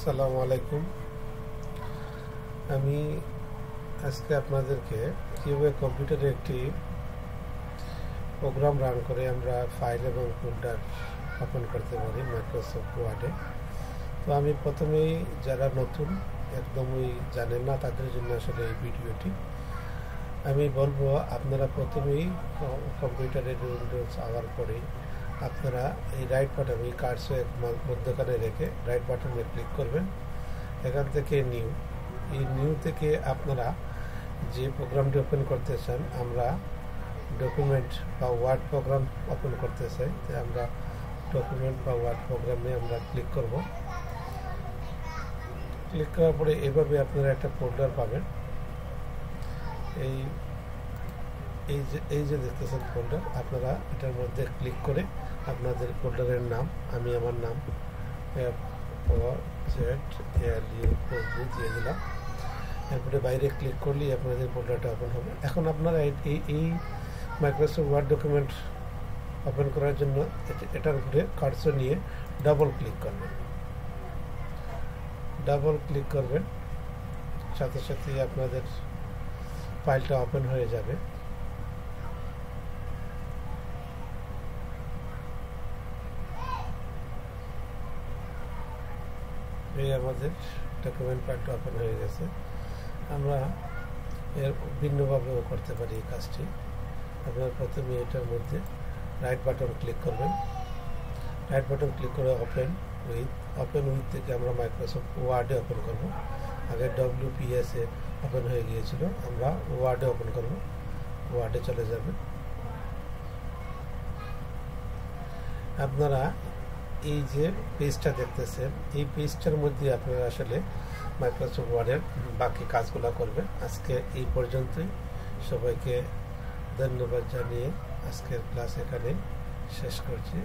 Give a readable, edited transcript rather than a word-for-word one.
আসসালামু আলাইকুম। আমি আজকে আপনাদেরকে কিভাবে কম্পিউটারে একটি প্রোগ্রাম রান করে আমরা ফাইল এবং ফোল্ডার ওপেন করতে পারি মাইক্রোসফট ওয়ার্ডে। তো আমি প্রথমেই যারা নতুন একদমই জানেন না তাদের জন্য আসলে এই ভিডিওটি আমি বলবো, আপনারা প্রথমেই কম্পিউটারে উইন্ডোজ আওয়ার পরে আপনারা এই রাইট বাটন, এই কার্সর মধ্যখানে রেখে রাইট বাটনে ক্লিক করবেন। এখান থেকে নিউ থেকে আপনারা যে প্রোগ্রামটি ওপেন করতে চান, আমরা ডকুমেন্ট বা ওয়ার্ড প্রোগ্রাম ওপেন করতে চাই, তাই আমরা ডকুমেন্ট বা ওয়ার্ড প্রোগ্রামে আমরা ক্লিক করব। ক্লিক করার পরে এভাবে আপনারা একটা ফোল্ডার পাবেন। এই যে দেখতেছেন ফোল্ডার, আপনারা এটার মধ্যে ক্লিক করে আপনাদের ফোল্ডারের নাম, আমি আমার নাম দিয়ে দিলাম। এরপরে বাইরে ক্লিক করলেই আপনাদের ফোল্ডারটা ওপেন হবে। এখন আপনারা এই মাইক্রোসফট ওয়ার্ড ডকুমেন্ট ওপেন করার জন্য এটার উপরে কার্সর নিয়ে ডাবল ক্লিক করবেন। সাথে সাথে আপনাদের ফাইলটা ওপেন হয়ে যাবে। এই আমাদের ডকুমেন্ট ফাইলটা ওপেন হয়ে গেছে। আমরা এর ভিন্নভাবেও করতে পারি এই কাজটি। আপনারা প্রথমে এটার মধ্যে রাইট বাটন ক্লিক করবেন। রাইট বাটন ক্লিক করে ওপেন উইথ থেকে আমরা মাইক্রোসফট ওয়ার্ডে ওপেন করব। আগে WPS এ ওপেন হয়ে গিয়েছিল, আমরা ওয়ার্ডে ওপেন করব। ওয়ার্ডে চলে যাবেন। আপনারা এই যে পেজটা দেখতেছেন, এই পেজটার মধ্যে আপনারা আসলে মাইক্রোসফট ওয়ার্ডের বাকি কাজগুলো করবেন। আজকে এই পর্যন্তই। সবাইকে ধন্যবাদ জানিয়ে আজকের ক্লাস এখানে শেষ করছি।